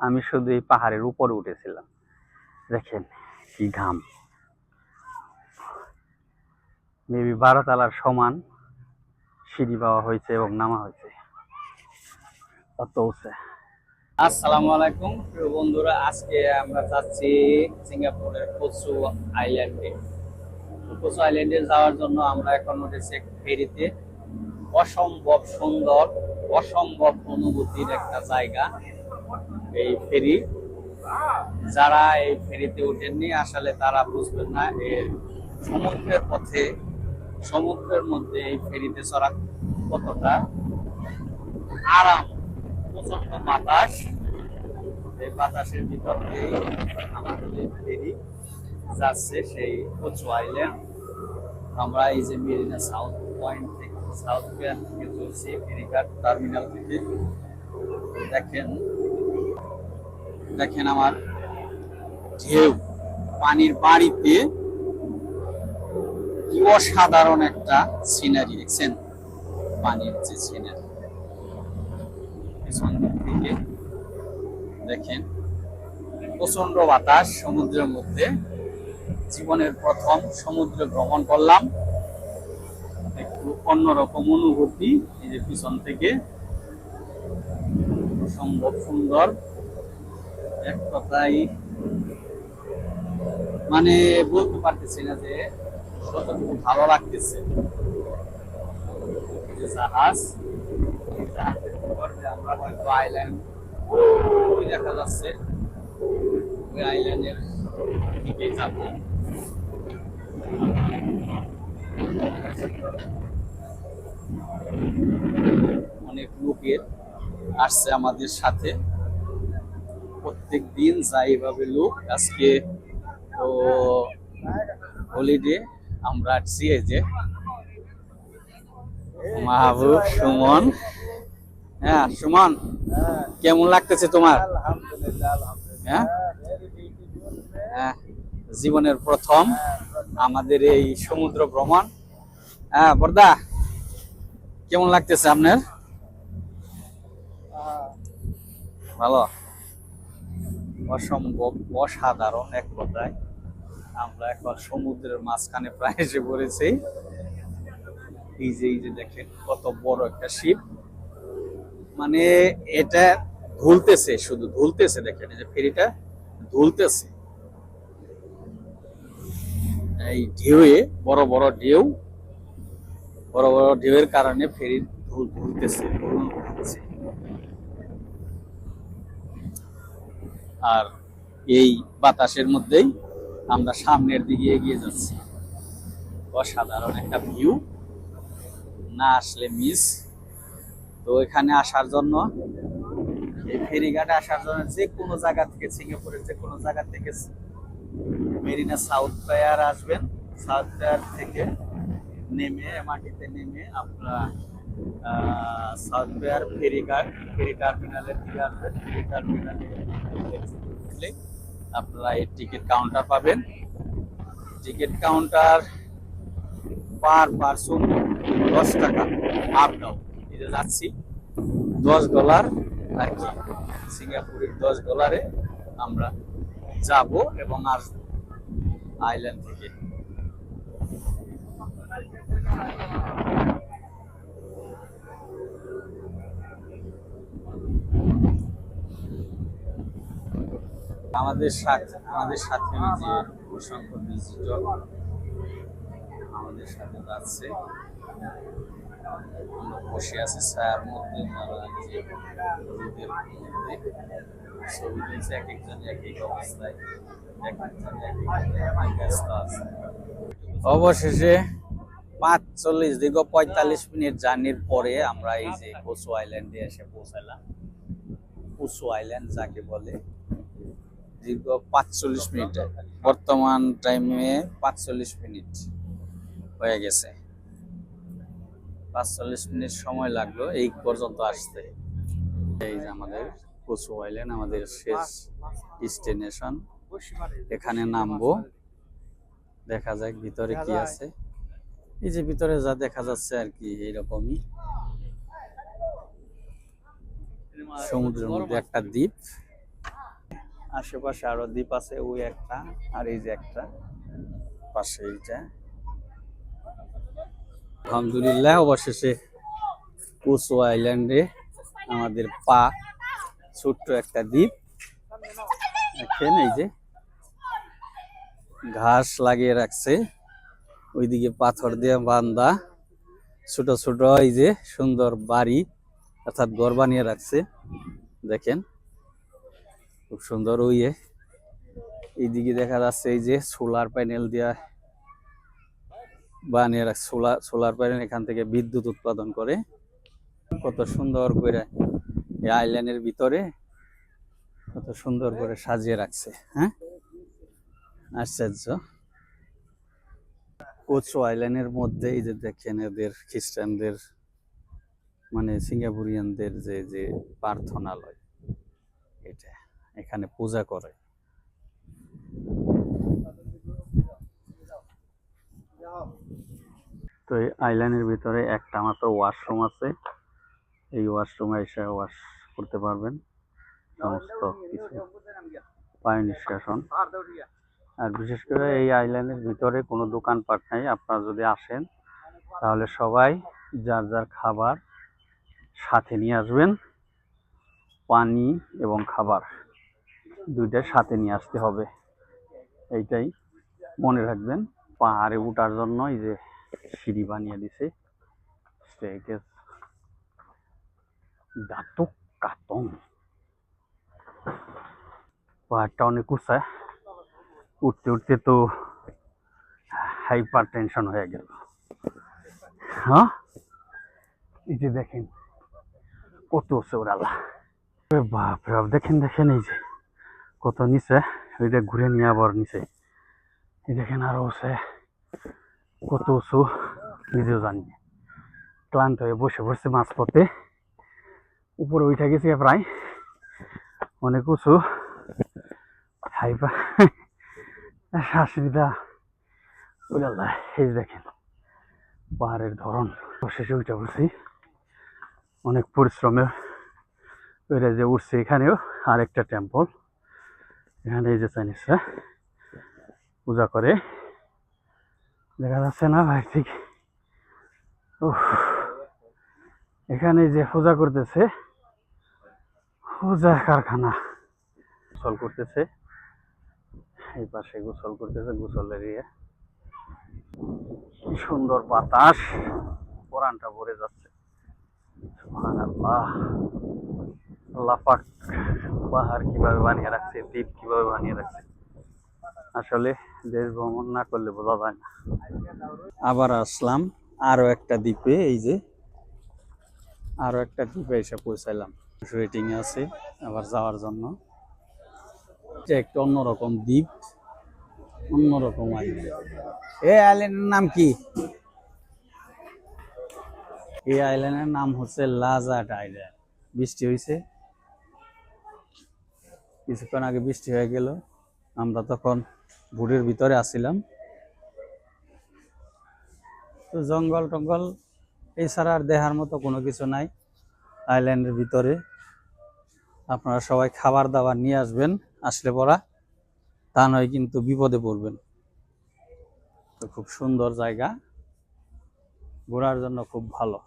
আমি শুধু এই পাহাড়ের উপরে উঠেছিলাম। দেখেন কি ঘাম, মেবি 12 তলার সমান সিঁড়ি পাওয়া হয়েছে এবং নামা হয়েছে অত উঁচু। আসসালামু আলাইকুম প্রিয় বন্ধুরা, আজকে আমরা যাচ্ছি সিঙ্গাপুরের কোসু আইল্যান্ডে। কোসু আইল্যান্ডে যাওয়ার জন্য আমরা এখন উঠেছি ফেরিতে। অসম্ভব সুন্দর, অসম্ভব অনুভূতির একটা জায়গা এই ফেরি। যারা এই ফেরিতে উঠেননি আসলে তারা বুঝবেন না এর সমুদ্রের পথে, সমুদ্রের মধ্যে এই ফেরিতে চড়া কতটা আরাম। প্রচন্ড বাতাস, এই বাতাসের ভিতর দিয়ে আমাদের এই ফেরি যাচ্ছে সেই কোচু আইল্যান্ড। আমরা এই যে মেরিনা সাউথ পয়েন্ট থেকে, সাউথ পয়েন্ট থেকে চলছি ফেরিঘাট টার্মিনাল থেকে। দেখেন দেখেন আমার ঢেউ, পানির বাড়িতে কি অসাধারণ একটা সিনারি দেখছেন। পানির যে সিনারি পিছন দিক থেকে দেখেন, প্রচন্ড বাতাস সমুদ্রের মধ্যে। জীবনের প্রথম সমুদ্র ভ্রমণ করলাম, একটু অন্যরকম অনুভূতি। এই যে পিছন থেকে অসম্ভব সুন্দর, এক কথাই মানে বলতে পারতেছি না যে কতটুকু ভালো লাগতেছে। জাহাজ, আমরা হয়তো আইল্যান্ড দেখা যাচ্ছে, ওই আইল্যান্ডের দিকে যাব। অনেক লোকের আসছে আমাদের সাথে, প্রত্যেক দিন যায় এভাবে লোক। আজকে তো হলিডে, আমরা আসছি। এই যে মাহবুব, সুমন। হ্যাঁ সুমন, কেমন লাগতেছে তোমার? হ্যাঁ, হ্যাঁ, জীবনের প্রথম আমাদের এই সমুদ্র ভ্রমণ। হ্যাঁ বর্দা, কেমন লাগতেছে আপনার? ভালো, অসম্ভব অসাধারণ এক কথায়। আমরা এখন সমুদ্রের মাঝখানে প্রায় এসে পড়েছি। এই যে দেখেন কত বড় একটা শিপ, মানে এটা ধুলতেছে, শুধু ধুলতেছে। দেখেন এই যে ফেরিটা ধুলতেছে এই ঢেউয়ে, বড় বড় ঢেউ, বড় বড় ঢেউয়ের কারণে ফেরি ধুলতেছে। আর এই বাতাসের মধ্যেই আমরা সামনের দিকে এগিয়ে যাচ্ছি। অসাধারণ একটা ভিউ, না আসলে মিস। তো এখানে আসার জন্য, এই ফেরিঘাটে আসার জন্য যে কোনো জায়গা থেকে, সিঙ্গাপুরের যে কোনো জায়গা থেকে মেরিনা সাউথ পিয়ার আসবেন। সাউথ পিয়ার থেকে নেমে, মাটিতে নেমে আপনারা সাউথ পিয়ার ফেরিঘাট, ফেরি টার্মিনালের দিকে আসবেন। ফেরি টার্মিনালে আপনারা এই টিকিট কাউন্টার পাবেন। টিকিট কাউন্টার পার পারসন 10 টাকা, আপ ডাউন। এটা যাচ্ছি $10 আর কি, সিঙ্গাপুরের $10 আমরা যাব এবং আসবো আইল্যান্ড থেকে। আমাদের সাথে ওই যে অসংখ্য ভিজিটর আমাদের সাথে যাচ্ছে। আমরা বসে আছি ছায়ার মধ্যে, যে রোদের মধ্যে ছবি তুলছে। এক একজন এক এক অবস্থায়, এক একজন এক এক ব্যস্ত আছে। অবশেষে 45 মিনিট জার্নির পরে আমরা এই যে কোসু আইল্যান্ডে এসে পৌঁছালাম। কোসু আইল্যান্ড যাকে বলে, দীর্ঘ 45 মিনিট, বর্তমান টাইমে 45 মিনিট হয়ে গেছে। 45 মিনিট সময় লাগলো এই পর্যন্ত আসতে। এই যে আমাদের কোসু আইল্যান্ড, আমাদের শেষ ডেস্টিনেশন। এখানে নামবো, দেখা যাক ভিতরে কি আছে। এই যে ভিতরে যা দেখা যাচ্ছে আর কি, এইরকমই সমুদ্রের মধ্যে একটা দ্বীপ। আশেপাশে আরো দ্বীপ আছে, ওই একটা আর এই যে একটা পাশে এইটা। আলহামদুলিল্লাহ অবশেষে কুসো আইল্যান্ডে আমাদের পা, ছোট্ট একটা দ্বীপ দেখেন, এই যে ঘাস লাগিয়ে রাখছে, ওইদিকে পাথর দিয়ে বান্ধা ছোট ছোট এই যে সুন্দর বাড়ি অর্থাৎ ঘর বানিয়ে রাখছে দেখেন, খুব সুন্দর। ওই এইদিকে দেখা যাচ্ছে এই যে সোলার প্যানেল দিয়া বানিয়ে রাখছে, সোলার প্যানেল এখান থেকে বিদ্যুৎ উৎপাদন করে। কত সুন্দর করে এই আইল্যান্ডের ভিতরে কত সুন্দর করে সাজিয়ে রাখছে। হ্যাঁ, আশ্চর্য। কোচো আইল্যান্ডের মধ্যে এই যে দেখেন এদের খ্রিস্টানদের মানে সিঙ্গাপুরিয়ানদের যে যে প্রার্থনালয়, এটা এখানে পূজা করে। তো এই আইল্যান্ডের ভিতরে একটা মাত্র ওয়াশরুম আছে, এই ওয়াশরুমে এসে ওয়াশ করতে পারবেন সমস্ত কিছু, পানি নিষ্কাশন। আর বিশেষ করে এই আইল্যান্ডের ভিতরে কোনো দোকানপাট নাই। আপনারা যদি আসেন তাহলে সবাই যার যার খাবার সাথে নিয়ে আসবেন, পানি এবং খাবার দুইটাই সাথে নিয়ে আসতে হবে, এইটাই মনে রাখবেন। পাহাড়ে ওঠার জন্য এই যে সিঁড়ি বানিয়ে দিছে, স্টেকেস দাতুক কাতং। পাহাড়টা অনেক উঁচা, উঠতে উঠতে তো হাইপার টেনশন হয়ে গেল। হ্যাঁ, এই যে দেখেন কত উঁচু ওরালা, বাপরে বাপ, দেখেন দেখেন এই যে কত নিচে, ওইটা ঘুরে নিয়ে আবার নিচে এই দেখেন আরো উঁচে, কত উঁচু নিজেও জানি। ক্লান্ত হয়ে বসে পড়ছে মাঝপথে, উপরে উঠে গেছি প্রায়, অনেক উঁচু, হাইপা শ্বাস নিতে ওরালা। এই দেখেন পাহাড়ের ধরন, শেষে উঠে পড়ছি অনেক পরিশ্রমে, ওইটা যে উঠছে। এখানেও আরেকটা টেম্পল, এখানে এই যে চাইনিজরা পূজা করে, দেখা যাচ্ছে না ভাই ঠিক। এখানে যে পূজা করতেছে, পূজা কারখানা, গোসল করতেছে, এই পাশে গোসল করতেছে, গোসলের ইয়ে। কি সুন্দর বাতাস, কোরআনটা ভরে যাচ্ছে। সুবহানাল্লাহ, আল্লাহ পাক পাহাড় কিভাবে বানিয়ে রাখছে, দ্বীপ কিভাবে বানিয়ে রাখছে, আসলে দেশ ভ্রমণ না করলে বোঝা যায় না। আবার আসলাম আরো একটা দ্বীপে, এই যে আরো একটা দ্বীপে এসে পৌঁছাইলাম, ওয়েটিং আছে আবার যাওয়ার জন্য। এটা একটা অন্যরকম দ্বীপ, অন্যরকম আইল্যান্ড। এই আইল্যান্ডের নাম কি? এই আইল্যান্ডের নাম হচ্ছে লাজাট আইল্যান্ড। বৃষ্টি হয়েছে, কিছুক্ষণ আগে বৃষ্টি হয়ে গেল, আমরা তখন বুড়ির ভিতরে আসছিলাম। তো জঙ্গল টঙ্গল এছাড়া আর দেখার মতো কোনো কিছু নাই আইল্যান্ডের ভিতরে। আপনারা সবাই খাবার দাবার নিয়ে আসবেন আসলে পরা, তা নয় কিন্তু বিপদে পড়বেন। তো খুব সুন্দর জায়গা, ঘোরার জন্য খুব ভালো।